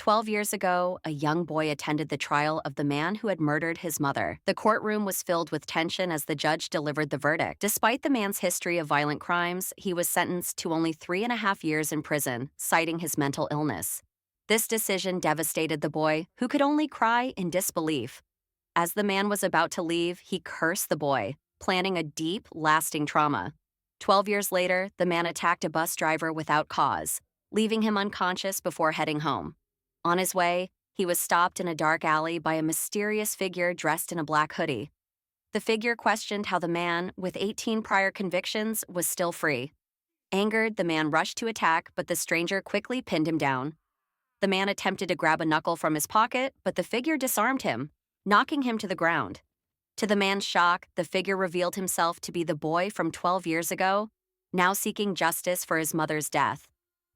12 years ago, a young boy attended the trial of the man who had murdered his mother. The courtroom was filled with tension as the judge delivered the verdict. Despite the man's history of violent crimes, he was sentenced to only 3.5 years in prison, citing his mental illness. This decision devastated the boy, who could only cry in disbelief. As the man was about to leave, he cursed the boy, planting a deep, lasting trauma. 12 years later, the man attacked a bus driver without cause, leaving him unconscious before heading home. On his way, he was stopped in a dark alley by a mysterious figure dressed in a black hoodie. The figure questioned how the man, with 18 prior convictions, was still free. Angered, the man rushed to attack, but the stranger quickly pinned him down. The man attempted to grab a knuckle from his pocket, but the figure disarmed him, knocking him to the ground. To the man's shock, the figure revealed himself to be the boy from 12 years ago, now seeking justice for his mother's death.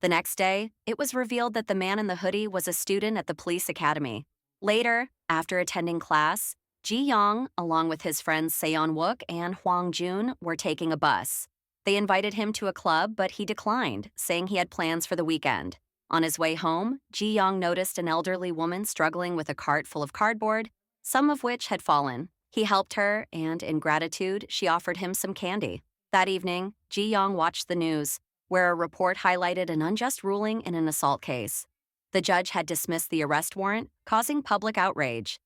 The next day, it was revealed that the man in the hoodie was a student at the police academy. Later, after attending class, Ji Yong, along with his friends Seon Wook and Hwang Jun, were taking a bus. They invited him to a club, but he declined, saying he had plans for the weekend. On his way home, Ji Yong noticed an elderly woman struggling with a cart full of cardboard, some of which had fallen. He helped her, and in gratitude, she offered him some candy. That evening, Ji Yong watched the news, where a report highlighted an unjust ruling in an assault case. The judge had dismissed the arrest warrant, causing public outrage.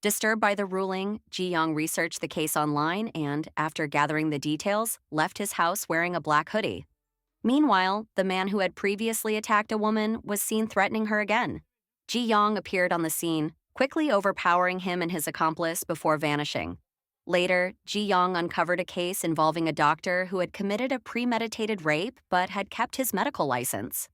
Disturbed by the ruling, Ji Yong researched the case online and, after gathering the details, left his house wearing a black hoodie. Meanwhile, the man who had previously attacked a woman was seen threatening her again. Ji Yong appeared on the scene, quickly overpowering him and his accomplice before vanishing. Later, Ji Yong uncovered a case involving a doctor who had committed a premeditated rape but had kept his medical license.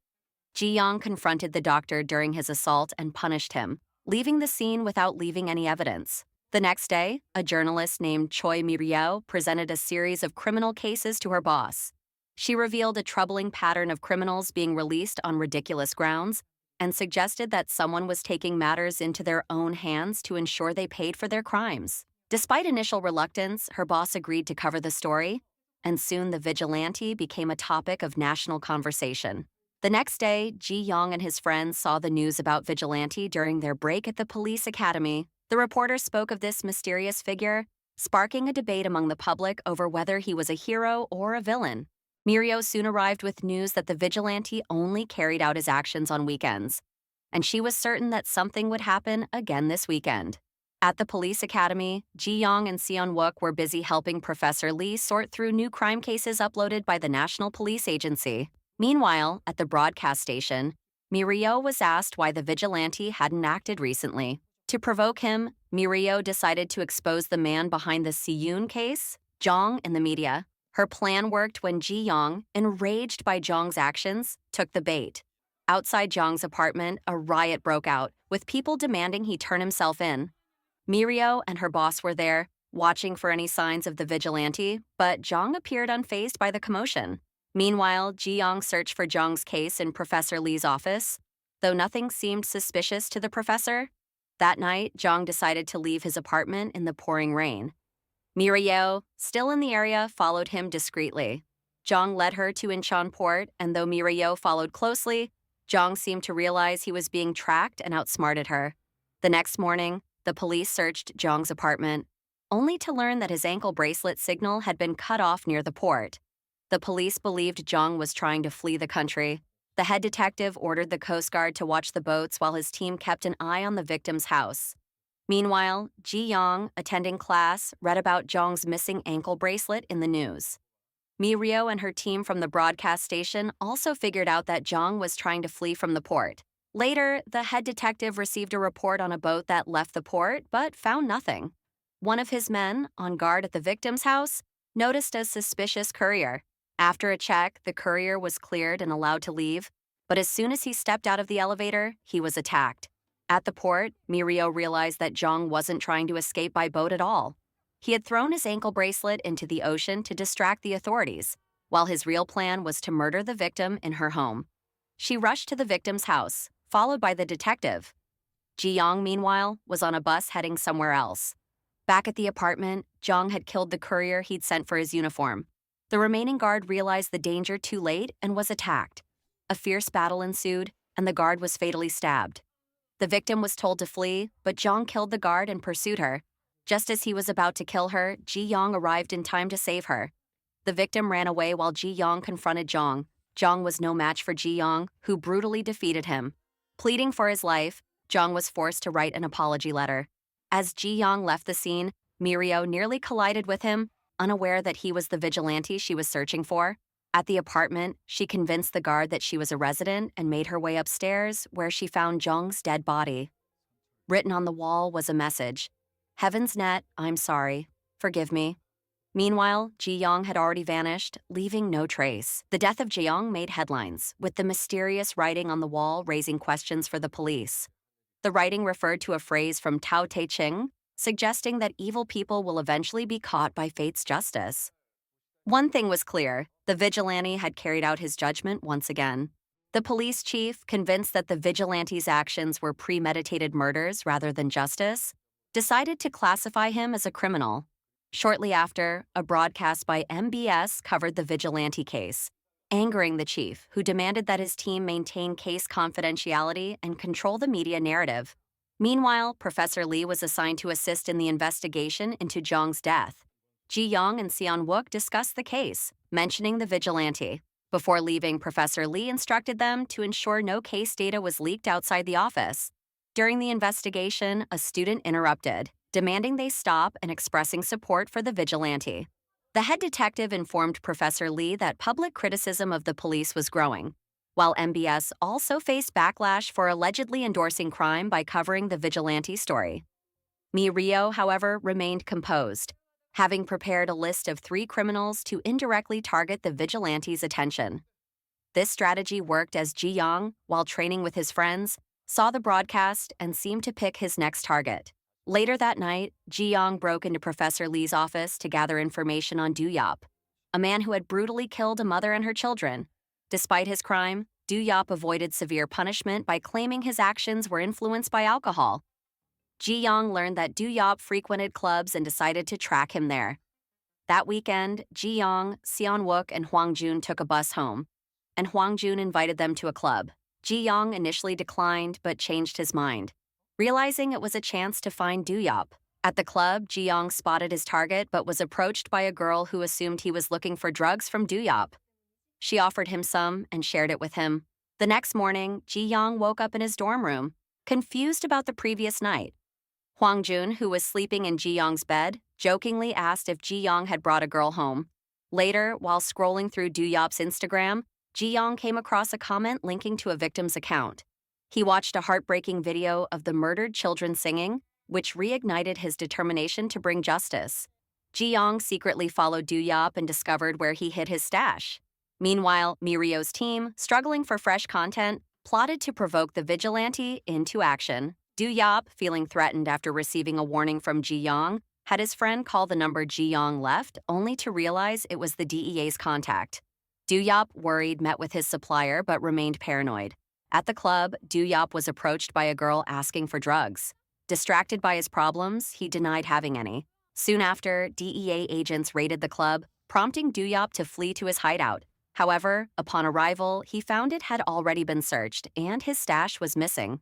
Ji Yong confronted the doctor during his assault and punished him, leaving the scene without leaving any evidence. The next day, a journalist named Choi Mi-ryeo presented a series of criminal cases to her boss. She revealed a troubling pattern of criminals being released on ridiculous grounds and suggested that someone was taking matters into their own hands to ensure they paid for their crimes. Despite initial reluctance, her boss agreed to cover the story, and soon the vigilante became a topic of national conversation. The next day, Ji Yong and his friends saw the news about vigilante during their break at the police academy. The reporter spoke of this mysterious figure, sparking a debate among the public over whether he was a hero or a villain. Mi-ryeo soon arrived with news that the vigilante only carried out his actions on weekends, and she was certain that something would happen again this weekend. At the police academy, Ji Yong and Seon Wook were busy helping Professor Lee sort through new crime cases uploaded by the National Police Agency. Meanwhile, at the broadcast station, Mi-ryeo was asked why the vigilante hadn't acted recently. To provoke him, Mi-ryeo decided to expose the man behind the Si-yoon case, Jong, in the media. Her plan worked when Ji Yong, enraged by Jong's actions, took the bait. Outside Jong's apartment, a riot broke out, with people demanding he turn himself in. Mi-ryeo and her boss were there, watching for any signs of the vigilante, but Jong appeared unfazed by the commotion. Meanwhile, Ji Yong searched for Jong's case in Professor Lee's office. Though nothing seemed suspicious to the professor, that night, Jong decided to leave his apartment in the pouring rain. Mi-ryeo, still in the area, followed him discreetly. Jong led her to Incheon Port, and though Mi-ryeo followed closely, Jong seemed to realize he was being tracked and outsmarted her. The next morning, the police searched Jong's apartment, only to learn that his ankle bracelet signal had been cut off near the port. The police believed Jong was trying to flee the country. The head detective ordered the Coast Guard to watch the boats while his team kept an eye on the victim's house. Meanwhile, Ji Yong, attending class, read about Jong's missing ankle bracelet in the news. Mi-ryeo and her team from the broadcast station also figured out that Jong was trying to flee from the port. Later, the head detective received a report on a boat that left the port but found nothing. One of his men, on guard at the victim's house, noticed a suspicious courier. After a check, the courier was cleared and allowed to leave, but as soon as he stepped out of the elevator, he was attacked. At the port, Mi-ryeo realized that Jong wasn't trying to escape by boat at all. He had thrown his ankle bracelet into the ocean to distract the authorities, while his real plan was to murder the victim in her home. She rushed to the victim's house, followed by the detective. Ji Yong, meanwhile, was on a bus heading somewhere else. Back at the apartment, Jong had killed the courier he'd sent for his uniform. The remaining guard realized the danger too late and was attacked. A fierce battle ensued, and the guard was fatally stabbed. The victim was told to flee, but Zhang killed the guard and pursued her. Just as he was about to kill her, Ji Yong arrived in time to save her. The victim ran away while Ji Yong confronted Zhang. Zhang was no match for Ji Yong, who brutally defeated him. Pleading for his life, Zhang was forced to write an apology letter. As Ji Yong left the scene, Mirio nearly collided with him, unaware that he was the vigilante she was searching for. At the apartment, she convinced the guard that she was a resident and made her way upstairs, where she found Zhang's dead body. Written on the wall was a message: "Heaven's net, I'm sorry. Forgive me." Meanwhile, Ji Yong had already vanished, leaving no trace. The death of Ji Yong made headlines, with the mysterious writing on the wall raising questions for the police. The writing referred to a phrase from Tao Te Ching, suggesting that evil people will eventually be caught by fate's justice. One thing was clear: the vigilante had carried out his judgment once again. The police chief, convinced that the vigilante's actions were premeditated murders rather than justice, decided to classify him as a criminal. Shortly after, a broadcast by MBS covered the vigilante case, angering the chief, who demanded that his team maintain case confidentiality and control the media narrative. Meanwhile, Professor Lee was assigned to assist in the investigation into Zhang's death. Ji Yong and Seon Wook discussed the case, mentioning the vigilante. Before leaving, Professor Lee instructed them to ensure no case data was leaked outside the office. During the investigation, a student interrupted, demanding they stop and expressing support for the vigilante. The head detective informed Professor Lee that public criticism of the police was growing, while MBS also faced backlash for allegedly endorsing crime by covering the vigilante story. Mirio, however, remained composed, having prepared a list of 3 criminals to indirectly target the vigilante's attention. This strategy worked as Ji Yong, while training with his friends, saw the broadcast and seemed to pick his next target. Later that night, Ji Yong broke into Professor Lee's office to gather information on Du Yap, a man who had brutally killed a mother and her children. Despite his crime, Du Yap avoided severe punishment by claiming his actions were influenced by alcohol. Ji Yong learned that Du Yap frequented clubs and decided to track him there. That weekend, Ji Yong, Seon Wook, and Hwang Jun took a bus home, and Hwang Jun invited them to a club. Ji Yong initially declined but changed his mind, realizing it was a chance to find Du Yap. At the club, Ji Yong spotted his target but was approached by a girl who assumed he was looking for drugs from Du Yap. She offered him some and shared it with him. The next morning, Ji Yong woke up in his dorm room, confused about the previous night. Hwang Jun, who was sleeping in Ji Yong's bed, jokingly asked if Ji Yong had brought a girl home. Later, while scrolling through Du Yap's Instagram, Ji Yong came across a comment linking to a victim's account. He watched a heartbreaking video of the murdered children singing, which reignited his determination to bring justice. Ji Yong secretly followed Du Yap and discovered where he hid his stash. Meanwhile, Mirio's team, struggling for fresh content, plotted to provoke the vigilante into action. Du Yap, feeling threatened after receiving a warning from Ji Yong, had his friend call the number Ji Yong left, only to realize it was the DEA's contact. Du Yap, worried, met with his supplier but remained paranoid. At the club, Du Yap was approached by a girl asking for drugs. Distracted by his problems, he denied having any. Soon after, DEA agents raided the club, prompting Du Yap to flee to his hideout. However, upon arrival, he found it had already been searched and his stash was missing.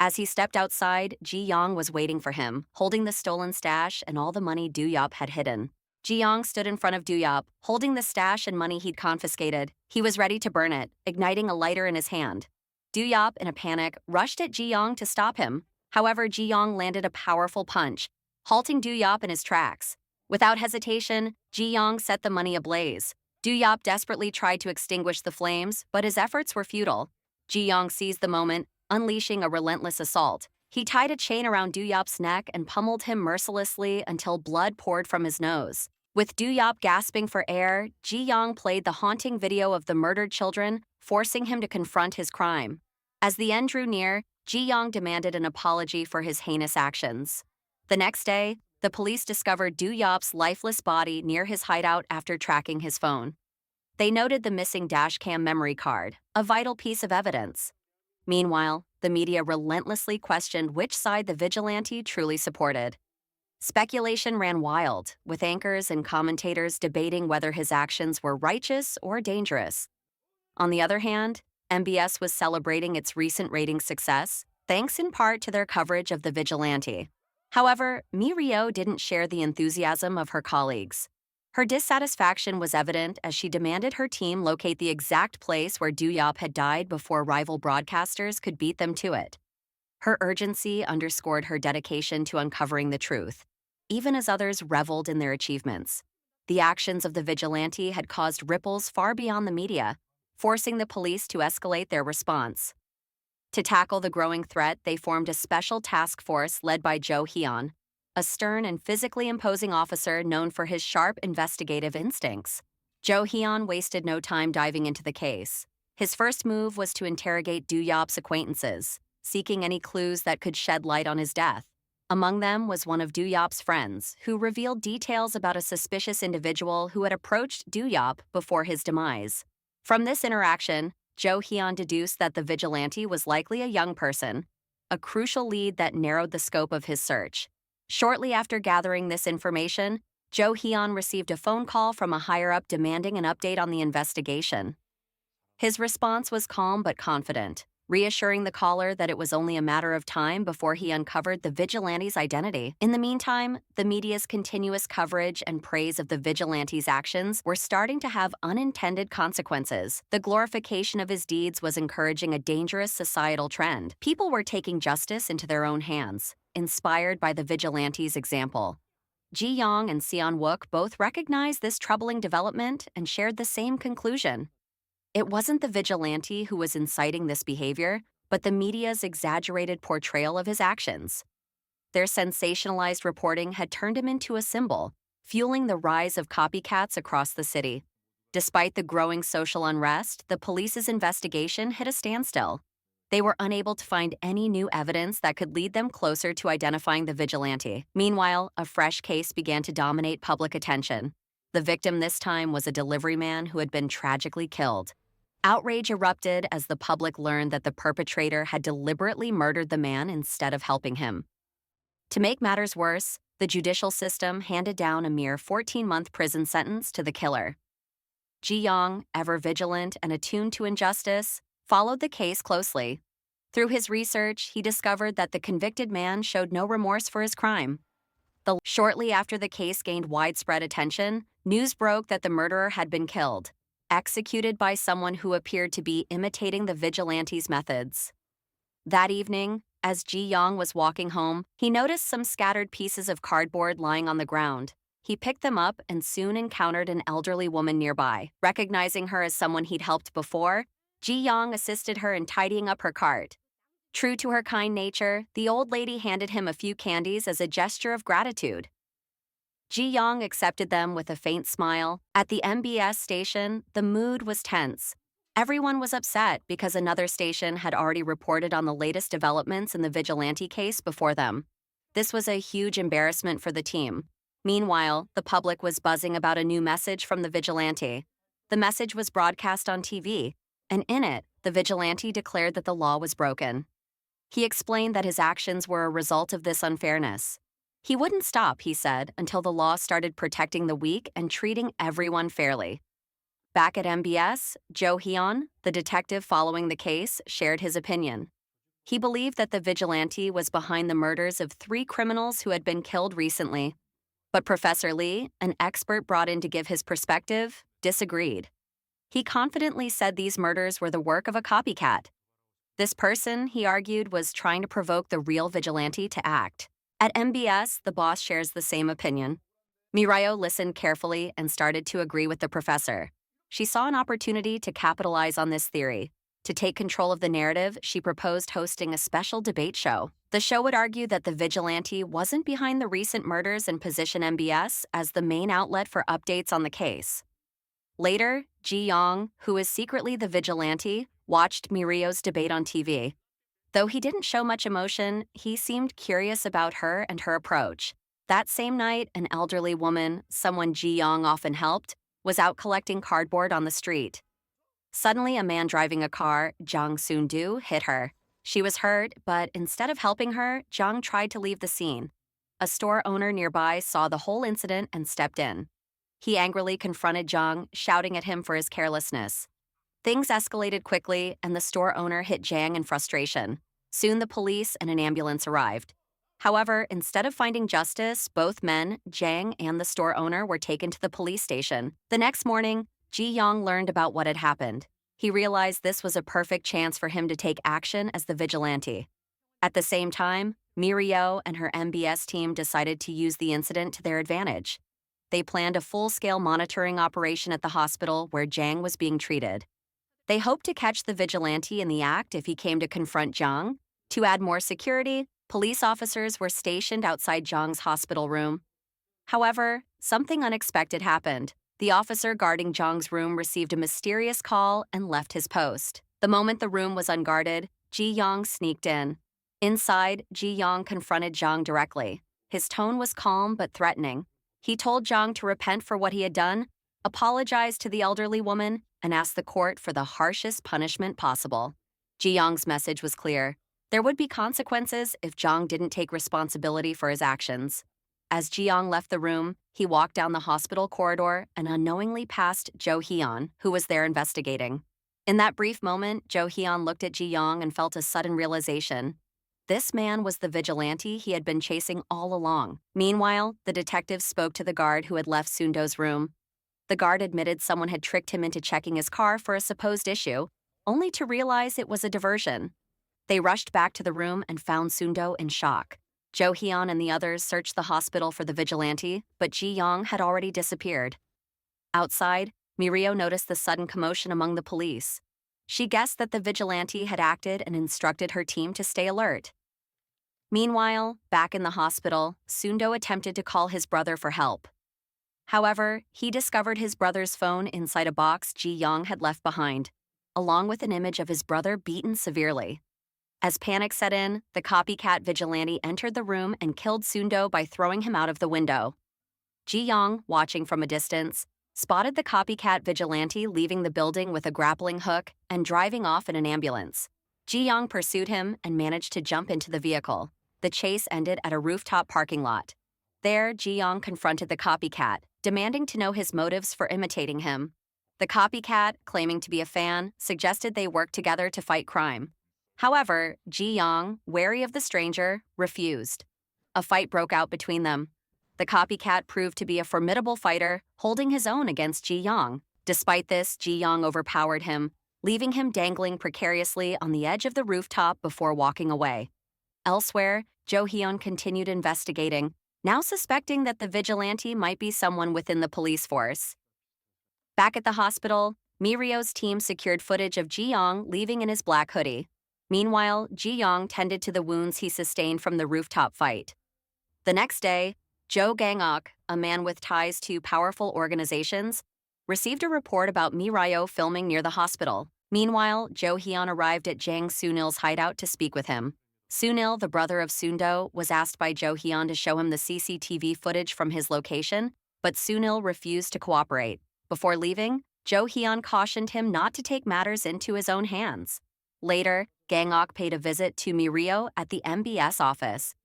As he stepped outside, Ji Yong was waiting for him, holding the stolen stash and all the money Du Yap had hidden. Ji Yong stood in front of Du Yap, holding the stash and money he'd confiscated. He was ready to burn it, igniting a lighter in his hand. Du Yap, in a panic, rushed at Ji Yong to stop him. However, Ji Yong landed a powerful punch, halting Du Yap in his tracks. Without hesitation, Ji Yong set the money ablaze. Du Yap desperately tried to extinguish the flames, but his efforts were futile. Ji Yong seized the moment, unleashing a relentless assault. He tied a chain around Du Yap's neck and pummeled him mercilessly until blood poured from his nose. With Du Yap gasping for air, Ji Yong played the haunting video of the murdered children, forcing him to confront his crime. As the end drew near, Ji Yong demanded an apology for his heinous actions. The next day, the police discovered Du Yap's lifeless body near his hideout after tracking his phone. They noted the missing dashcam memory card, a vital piece of evidence. Meanwhile, the media relentlessly questioned which side the vigilante truly supported. Speculation ran wild, with anchors and commentators debating whether his actions were righteous or dangerous. On the other hand, MBS was celebrating its recent ratings success, thanks in part to their coverage of the vigilante. However, Mi Rio didn't share the enthusiasm of her colleagues. Her dissatisfaction was evident as she demanded her team locate the exact place where Duyop had died before rival broadcasters could beat them to it. Her urgency underscored her dedication to uncovering the truth, even as others reveled in their achievements. The actions of the vigilante had caused ripples far beyond the media, forcing the police to escalate their response. To tackle the growing threat, they formed a special task force led by Joe Heon, a stern and physically imposing officer known for his sharp investigative instincts. Joe Heon wasted no time diving into the case. His first move was to interrogate Duyop's acquaintances, seeking any clues that could shed light on his death. Among them was one of Duyop's friends, who revealed details about a suspicious individual who had approached Duyop before his demise. From this interaction, Joe Heon deduced that the vigilante was likely a young person, a crucial lead that narrowed the scope of his search. Shortly after gathering this information, Joe Heon received a phone call from a higher-up demanding an update on the investigation. His response was calm but confident, reassuring the caller that it was only a matter of time before he uncovered the vigilante's identity. In the meantime, the media's continuous coverage and praise of the vigilante's actions were starting to have unintended consequences. The glorification of his deeds was encouraging a dangerous societal trend. People were taking justice into their own hands, inspired by the vigilante's example. Ji Yong and Seon Wook both recognized this troubling development and shared the same conclusion. It wasn't the vigilante who was inciting this behavior, but the media's exaggerated portrayal of his actions. Their sensationalized reporting had turned him into a symbol, fueling the rise of copycats across the city. Despite the growing social unrest, the police's investigation hit a standstill. They were unable to find any new evidence that could lead them closer to identifying the vigilante. Meanwhile, a fresh case began to dominate public attention. The victim this time was a delivery man who had been tragically killed. Outrage erupted as the public learned that the perpetrator had deliberately murdered the man instead of helping him. To make matters worse, the judicial system handed down a mere 14-month prison sentence to the killer. Ji Yong, ever vigilant and attuned to injustice, followed the case closely. Through his research, he discovered that the convicted man showed no remorse for his crime. Shortly after the case gained widespread attention, news broke that the murderer had been killed, executed by someone who appeared to be imitating the vigilante's methods. That evening, as Ji Yong was walking home, he noticed some scattered pieces of cardboard lying on the ground. He picked them up and soon encountered an elderly woman nearby. Recognizing her as someone he'd helped before, Ji Yong assisted her in tidying up her cart. True to her kind nature, the old lady handed him a few candies as a gesture of gratitude. Ji Yong accepted them with a faint smile. At the MBS station, the mood was tense. Everyone was upset because another station had already reported on the latest developments in the vigilante case before them. This was a huge embarrassment for the team. Meanwhile, the public was buzzing about a new message from the vigilante. The message was broadcast on TV, and in it, the vigilante declared that the law was broken. He explained that his actions were a result of this unfairness. He wouldn't stop, he said, until the law started protecting the weak and treating everyone fairly. Back at MBS, Joe Heon, the detective following the case, shared his opinion. He believed that the vigilante was behind the murders of 3 criminals who had been killed recently. But Professor Lee, an expert brought in to give his perspective, disagreed. He confidently said these murders were the work of a copycat. This person, he argued, was trying to provoke the real vigilante to act. At MBS, the boss shares the same opinion. Mi Rio listened carefully and started to agree with the professor. She saw an opportunity to capitalize on this theory. To take control of the narrative, she proposed hosting a special debate show. The show would argue that the vigilante wasn't behind the recent murders and position MBS as the main outlet for updates on the case. Later, Ji Yong, who is secretly the vigilante, watched Mi Rio's debate on TV. Though he didn't show much emotion, he seemed curious about her and her approach. That same night, an elderly woman, someone Ji Yong often helped, was out collecting cardboard on the street. Suddenly, a man driving a car, Jang Soon-do, hit her. She was hurt, but instead of helping her, Jang tried to leave the scene. A store owner nearby saw the whole incident and stepped in. He angrily confronted Jang, shouting at him for his carelessness. Things escalated quickly, and the store owner hit Jang in frustration. Soon the police and an ambulance arrived. However, instead of finding justice, both men, Jiang and the store owner, were taken to the police station. The next morning, Ji Yong learned about what had happened. He realized this was a perfect chance for him to take action as the vigilante. At the same time, Mirio and her MBS team decided to use the incident to their advantage. They planned a full-scale monitoring operation at the hospital where Jiang was being treated. They hoped to catch the vigilante in the act if he came to confront Jiang. To add more security, police officers were stationed outside Jiang's hospital room. However, something unexpected happened. The officer guarding Jiang's room received a mysterious call and left his post. The moment the room was unguarded, Ji Yong sneaked in. Inside, Ji Yong confronted Jiang directly. His tone was calm but threatening. He told Jiang to repent for what he had done, apologize to the elderly woman, and ask the court for the harshest punishment possible. Ji Yong's message was clear. There would be consequences if Jiang didn't take responsibility for his actions. As Ji Yong left the room, he walked down the hospital corridor and unknowingly passed Jo Hyun, who was there investigating. In that brief moment, Jo Hyun looked at Ji Yong and felt a sudden realization. This man was the vigilante he had been chasing all along. Meanwhile, the detective spoke to the guard who had left Sundo's room. The guard admitted someone had tricked him into checking his car for a supposed issue, only to realize it was a diversion. They rushed back to the room and found Sundo in shock. Jo Hyun and the others searched the hospital for the vigilante, but Ji Yong had already disappeared. Outside, Mirio noticed the sudden commotion among the police. She guessed that the vigilante had acted and instructed her team to stay alert. Meanwhile, back in the hospital, Sundo attempted to call his brother for help. However, he discovered his brother's phone inside a box Ji Yong had left behind, along with an image of his brother beaten severely. As panic set in, the copycat vigilante entered the room and killed Sundo by throwing him out of the window. Ji Yong, watching from a distance, spotted the copycat vigilante leaving the building with a grappling hook and driving off in an ambulance. Ji Yong pursued him and managed to jump into the vehicle. The chase ended at a rooftop parking lot. There, Ji Yong confronted the copycat, demanding to know his motives for imitating him. The copycat, claiming to be a fan, suggested they work together to fight crime. However, Ji Yong, wary of the stranger, refused. A fight broke out between them. The copycat proved to be a formidable fighter, holding his own against Ji Yong. Despite this, Ji Yong overpowered him, leaving him dangling precariously on the edge of the rooftop before walking away. Elsewhere, Jo Hyun continued investigating, now suspecting that the vigilante might be someone within the police force. Back at the hospital, Mirio's team secured footage of Ji Yong leaving in his black hoodie. Meanwhile, Ji Yong tended to the wounds he sustained from the rooftop fight. The next day, Jo Gang-ok, a man with ties to powerful organizations, received a report about Mirio filming near the hospital. Meanwhile, Jo Hyun arrived at Jang Sunil's hideout to speak with him. Sunil, the brother of Sundo, was asked by Jo Hyun to show him the CCTV footage from his location, but Sunil refused to cooperate. Before leaving, Jo Hyun cautioned him not to take matters into his own hands. Later, Gang-ok paid a visit to Mirio at the MBS office.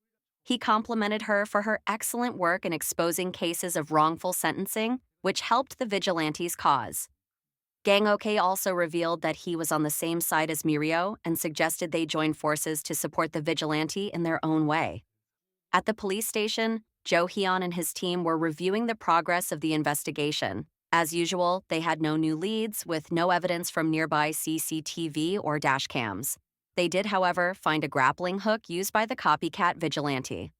He complimented her for her excellent work in exposing cases of wrongful sentencing, which helped the vigilante's cause. Gang-ok also revealed that he was on the same side as Mirio and suggested they join forces to support the vigilante in their own way. At the police station, Jo Hyun and his team were reviewing the progress of the investigation. As usual, they had no new leads, with no evidence from nearby CCTV or dashcams. They did, however, find a grappling hook used by the copycat vigilante.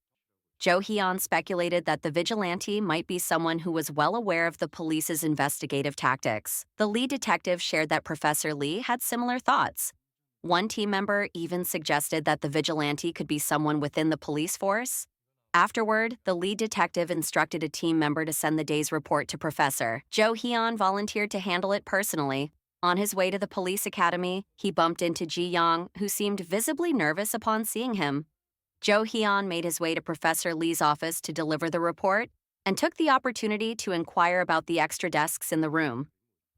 Jo Hyun speculated that the vigilante might be someone who was well aware of the police's investigative tactics. The lead detective shared that Professor Lee had similar thoughts. One team member even suggested that the vigilante could be someone within the police force. Afterward, the lead detective instructed a team member to send the day's report to Professor. Jo Hyun volunteered to handle it personally. On his way to the police academy, he bumped into Ji Yong, who seemed visibly nervous upon seeing him. Jo Hyun made his way to Professor Lee's office to deliver the report and took the opportunity to inquire about the extra desks in the room.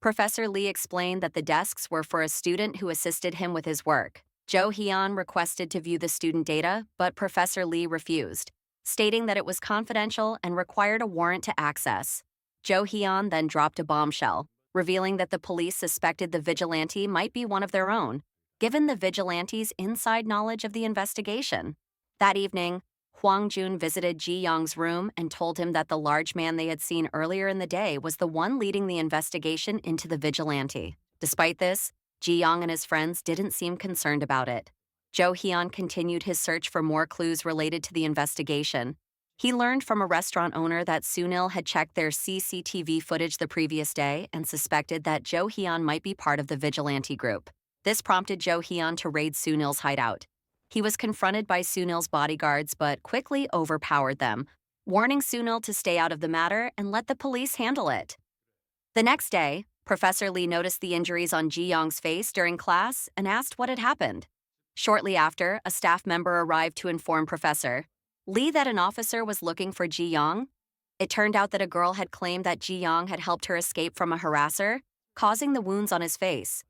Professor Lee explained that the desks were for a student who assisted him with his work. Jo Hyun requested to view the student data, but Professor Lee refused, stating that it was confidential and required a warrant to access. Jo Hyun then dropped a bombshell, revealing that the police suspected the vigilante might be one of their own. given the vigilante's inside knowledge of the investigation. That evening, Huang Jun visited Ji Yong's room and told him that the large man they had seen earlier in the day was the one leading the investigation into the vigilante. Despite this, Ji Yong and his friends didn't seem concerned about it. Zhou Hyun continued his search for more clues related to the investigation. He learned from a restaurant owner that Sunil had checked their CCTV footage the previous day and suspected that Zhou Hyun might be part of the vigilante group. This prompted Zhou Hyun to raid Sunil's hideout. He was confronted by Sunil's bodyguards but quickly overpowered them, warning Sunil to stay out of the matter and let the police handle it. The next day, Professor Lee noticed the injuries on Ji Yong's face during class and asked what had happened. Shortly after, a staff member arrived to inform Professor Lee that an officer was looking for Ji Yong. It turned out that a girl had claimed that Ji Yong had helped her escape from a harasser, causing the wounds on his face.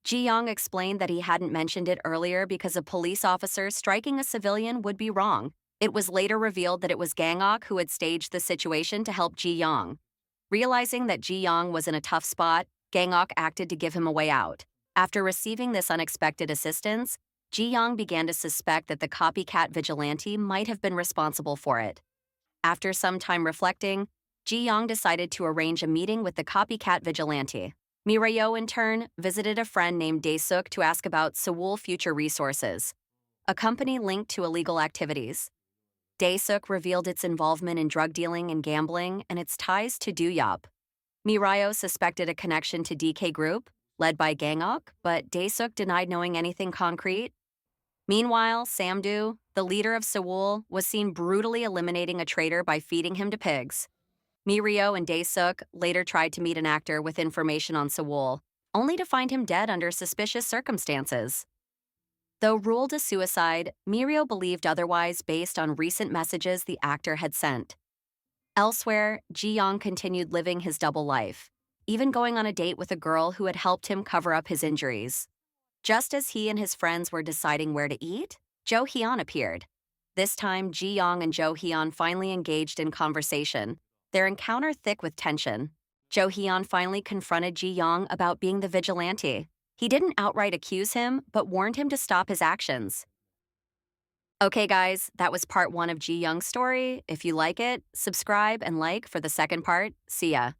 Ji Yong explained that he hadn't mentioned it earlier because a police officer striking a civilian would be wrong. It was later revealed that it was Gangok who had staged the situation to help Ji Yong. Realizing that Ji Yong was in a tough spot, Gangok acted to give him a way out. After receiving this unexpected assistance, Ji Yong began to suspect that the copycat vigilante might have been responsible for it. After some time reflecting, Ji Yong decided to arrange a meeting with the copycat vigilante. Mirayo, in turn, visited a friend named Daesuk to ask about Sewol Future Resources, a company linked to illegal activities. Daesuk revealed its involvement in drug dealing and gambling and its ties to Duyop. Mirayo suspected a connection to DK Group, led by Gangok, but Daesuk denied knowing anything concrete. Meanwhile, Samdu, the leader of Sewol, was seen brutally eliminating a traitor by feeding him to pigs. Mirio and Daesuk later tried to meet an actor with information on Sewol, only to find him dead under suspicious circumstances. Though ruled a suicide, Mirio believed otherwise based on recent messages the actor had sent. Elsewhere, Ji Yong continued living his double life, even going on a date with a girl who had helped him cover up his injuries. Just as he and his friends were deciding where to eat, Zhou Hyun appeared. This time, Ji Yong and Zhou Hyun finally engaged in conversation, their encounter thick with tension. Zhou Hyun finally confronted Ji Yong about being the vigilante. He didn't outright accuse him, but warned him to stop his actions. Okay, guys, that was part 1 of Ji Young's story. If you like it, subscribe and like for the second part. See ya.